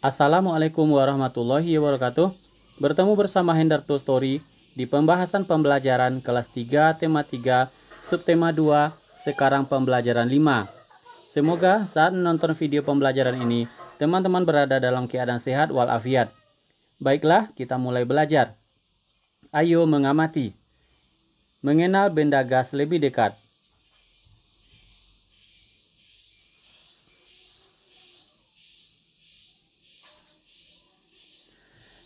Assalamualaikum warahmatullahi wabarakatuh. Bertemu bersama Hendarto Story di pembahasan pembelajaran kelas 3 tema 3 subtema 2 sekarang pembelajaran 5. Semoga saat menonton video pembelajaran ini teman-teman berada dalam keadaan sehat walafiat. Baiklah, kita mulai belajar. Ayo mengamati. Mengenal benda gas lebih dekat.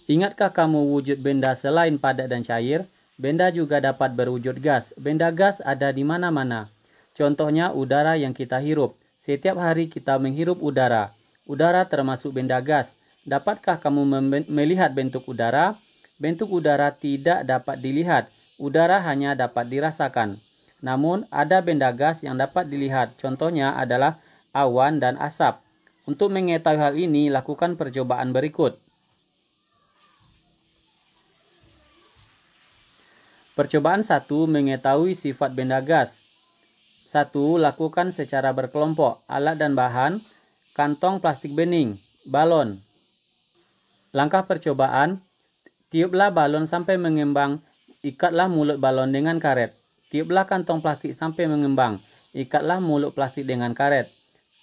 Ingatkah kamu wujud benda selain padat dan cair? Benda juga dapat berwujud gas. Benda gas ada di mana-mana. Contohnya udara yang kita hirup. Setiap hari kita menghirup udara. Udara termasuk benda gas. Dapatkah kamu melihat bentuk udara? Bentuk udara tidak dapat dilihat. Udara hanya dapat dirasakan. Namun ada benda gas yang dapat dilihat. Contohnya adalah awan dan asap. Untuk mengetahui hal ini, lakukan percobaan berikut. Percobaan 1. Mengetahui sifat benda gas. 1. Lakukan secara berkelompok. Alat dan bahan. Kantong plastik bening. Balon. Langkah percobaan. Tiuplah balon sampai mengembang. Ikatlah mulut balon dengan karet. Tiuplah kantong plastik sampai mengembang. Ikatlah mulut plastik dengan karet.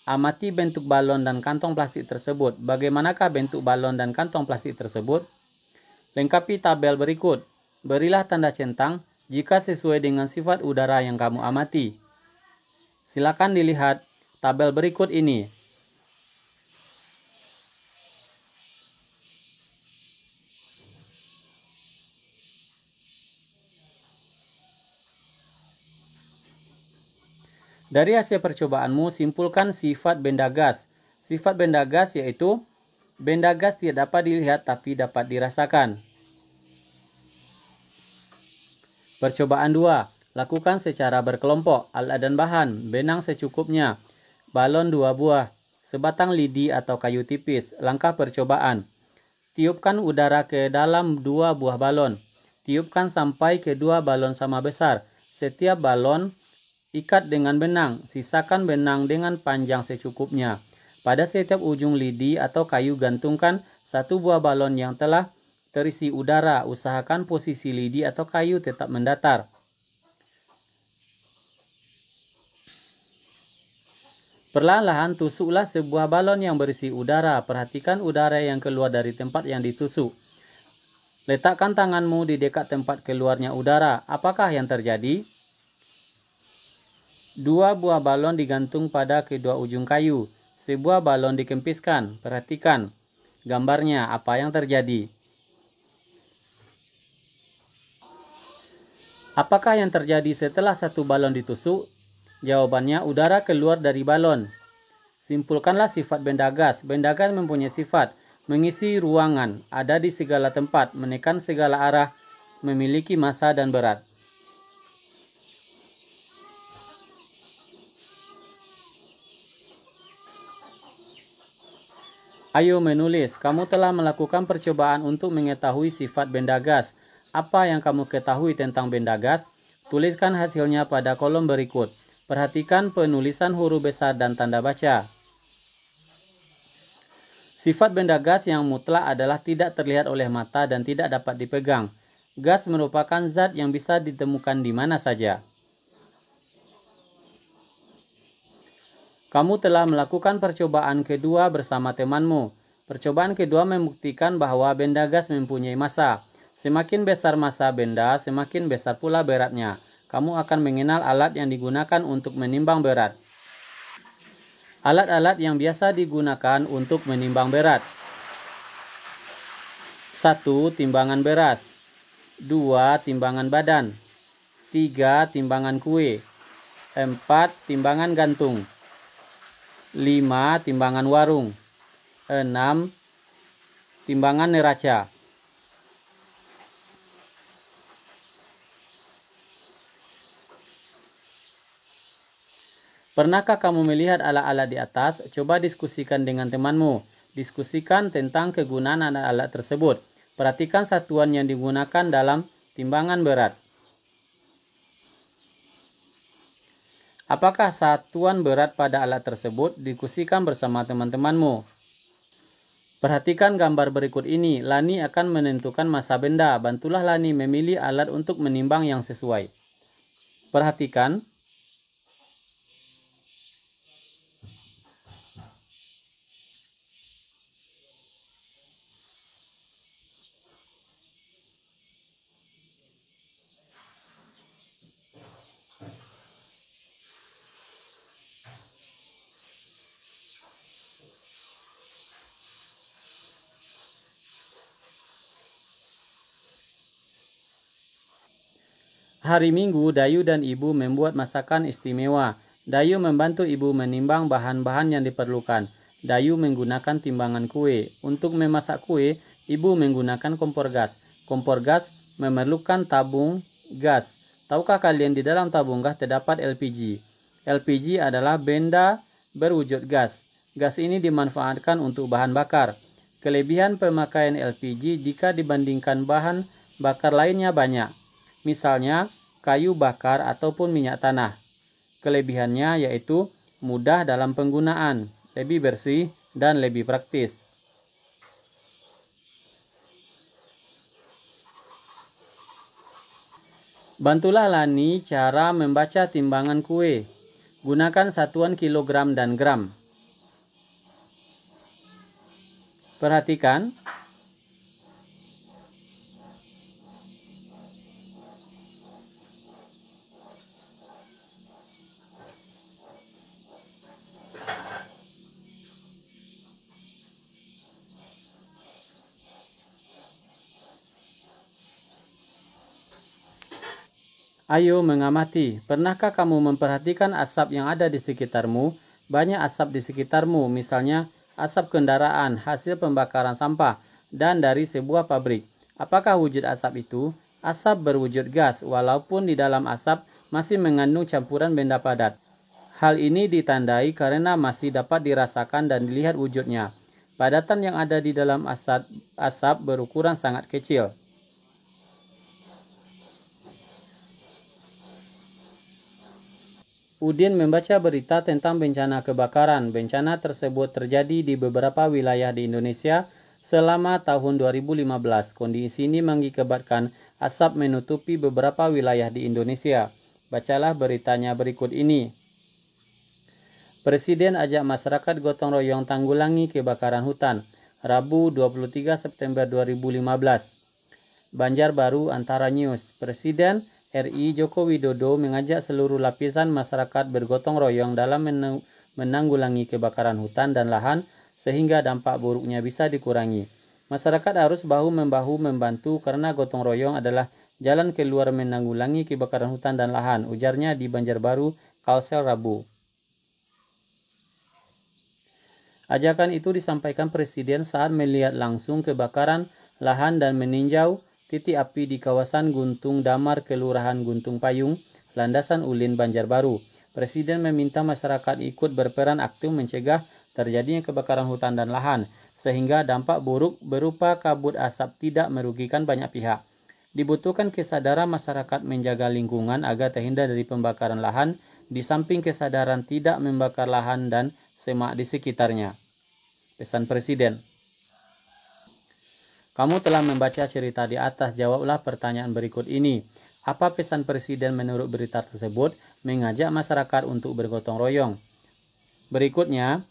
Amati bentuk balon dan kantong plastik tersebut. Bagaimanakah bentuk balon dan kantong plastik tersebut? Lengkapi tabel berikut. Berilah tanda centang jika sesuai dengan sifat udara yang kamu amati. Silakan dilihat tabel berikut ini. Dari hasil percobaanmu, simpulkan sifat benda gas. Sifat benda gas yaitu benda gas tidak dapat dilihat tapi dapat dirasakan. Percobaan 2. Lakukan secara berkelompok. Alat dan bahan. Benang secukupnya. Balon 2 buah. Sebatang lidi atau kayu tipis. Langkah percobaan. Tiupkan udara ke dalam 2 buah balon. Tiupkan sampai kedua balon sama besar. Setiap balon ikat dengan benang. Sisakan benang dengan panjang secukupnya. Pada setiap ujung lidi atau kayu gantungkan 1 buah balon yang telah terisi udara. Usahakan posisi lidi atau kayu tetap mendatar. Perlahan-lahan tusuklah sebuah balon yang berisi udara. Perhatikan udara yang keluar dari tempat yang ditusuk. Letakkan tanganmu di dekat tempat keluarnya udara. Apakah yang terjadi? 2 buah balon digantung pada kedua ujung kayu. Sebuah balon dikempiskan. Perhatikan gambarnya, apa yang terjadi. Apakah yang terjadi setelah 1 balon ditusuk? Jawabannya, udara keluar dari balon. Simpulkanlah sifat benda gas. Benda gas mempunyai sifat mengisi ruangan, ada di segala tempat, menekan segala arah, memiliki massa dan berat. Ayo menulis. Kamu telah melakukan percobaan untuk mengetahui sifat benda gas. Apa yang kamu ketahui tentang benda gas? Tuliskan hasilnya pada kolom berikut. Perhatikan penulisan huruf besar dan tanda baca. Sifat benda gas yang mutlak adalah tidak terlihat oleh mata dan tidak dapat dipegang. Gas merupakan zat yang bisa ditemukan di mana saja. Kamu telah melakukan percobaan kedua bersama temanmu. Percobaan kedua membuktikan bahwa benda gas mempunyai massa. Semakin besar massa benda, semakin besar pula beratnya. Kamu akan mengenal alat yang digunakan untuk menimbang berat. Alat-alat yang biasa digunakan untuk menimbang berat. 1. Timbangan beras. 2. Timbangan badan. 3. Timbangan kue. 4. Timbangan gantung. 5. Timbangan warung. 6. Timbangan neraca. Pernahkah kamu melihat alat-alat di atas? Coba diskusikan dengan temanmu. Diskusikan tentang kegunaan alat-alat tersebut. Perhatikan satuan yang digunakan dalam timbangan berat. Apakah satuan berat pada alat tersebut? Diskusikan bersama teman-temanmu. Perhatikan gambar berikut ini. Lani akan menentukan massa benda. Bantulah Lani memilih alat untuk menimbang yang sesuai. Perhatikan. Hari Minggu, Dayu dan Ibu membuat masakan istimewa. Dayu membantu Ibu menimbang bahan-bahan yang diperlukan. Dayu menggunakan timbangan kue. Untuk memasak kue, Ibu menggunakan kompor gas. Kompor gas memerlukan tabung gas. Tahukah kalian di dalam tabung gas terdapat LPG? LPG adalah benda berwujud gas. Gas ini dimanfaatkan untuk bahan bakar. Kelebihan pemakaian LPG jika dibandingkan bahan bakar lainnya banyak. Misalnya, kayu bakar ataupun minyak tanah. Kelebihannya yaitu mudah dalam penggunaan, lebih bersih, dan lebih praktis. Bantulah Lani cara membaca timbangan kue. Gunakan satuan kilogram dan gram. Perhatikan. Ayo mengamati. Pernahkah kamu memperhatikan asap yang ada di sekitarmu? Banyak asap di sekitarmu, misalnya asap kendaraan, hasil pembakaran sampah, dan dari sebuah pabrik. Apakah wujud asap itu? Asap berwujud gas, walaupun di dalam asap masih mengandung campuran benda padat. Hal ini ditandai karena masih dapat dirasakan dan dilihat wujudnya. Padatan yang ada di dalam asap berukuran sangat kecil. Udin membaca berita tentang bencana kebakaran. Bencana tersebut terjadi di beberapa wilayah di Indonesia selama tahun 2015. Kondisi ini mengakibatkan asap menutupi beberapa wilayah di Indonesia. Bacalah beritanya berikut ini. Presiden ajak masyarakat gotong royong tanggulangi kebakaran hutan. Rabu 23 September 2015. Banjarbaru Antara News. Presiden RI Joko Widodo mengajak seluruh lapisan masyarakat bergotong royong dalam menanggulangi kebakaran hutan dan lahan sehingga dampak buruknya bisa dikurangi. Masyarakat harus bahu-membahu membantu karena gotong royong adalah jalan keluar menanggulangi kebakaran hutan dan lahan, ujarnya di Banjarbaru, Kalsel, Rabu. Ajakan itu disampaikan Presiden saat melihat langsung kebakaran lahan dan meninjau titik api di kawasan Guntung Damar, Kelurahan Guntung Payung, Landasan Ulin, Banjarbaru. Presiden meminta masyarakat ikut berperan aktif mencegah terjadinya kebakaran hutan dan lahan, sehingga dampak buruk berupa kabut asap tidak merugikan banyak pihak. Dibutuhkan kesadaran masyarakat menjaga lingkungan agar terhindar dari pembakaran lahan, di samping kesadaran tidak membakar lahan dan semak di sekitarnya. Pesan Presiden. Kamu telah membaca cerita di atas, jawablah pertanyaan berikut ini. Apa pesan Presiden menurut berita tersebut? Mengajak masyarakat untuk bergotong royong. Berikutnya,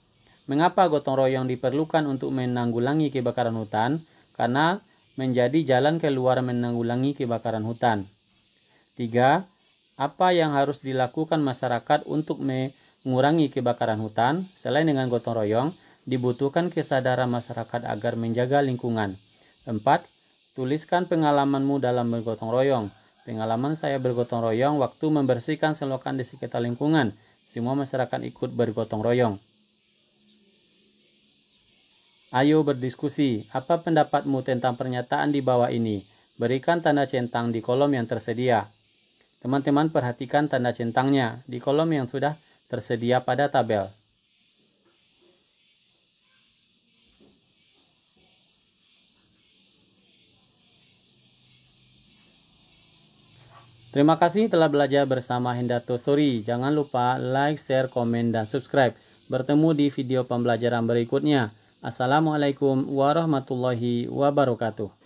mengapa gotong royong diperlukan untuk menanggulangi kebakaran hutan? Karena menjadi jalan keluar menanggulangi kebakaran hutan. 3. Apa yang harus dilakukan masyarakat untuk mengurangi kebakaran hutan? Selain dengan gotong royong, dibutuhkan kesadaran masyarakat agar menjaga lingkungan. 4. Tuliskan pengalamanmu dalam bergotong royong. Pengalaman saya bergotong royong waktu membersihkan selokan di sekitar lingkungan. Semua masyarakat ikut bergotong royong. Ayo berdiskusi. Apa pendapatmu tentang pernyataan di bawah ini? Berikan tanda centang di kolom yang tersedia. Teman-teman perhatikan tanda centangnya di kolom yang sudah tersedia pada tabel. Terima kasih telah belajar bersama Hendarto Story. Jangan lupa like, share, komen, dan subscribe. Bertemu di video pembelajaran berikutnya. Assalamualaikum warahmatullahi wabarakatuh.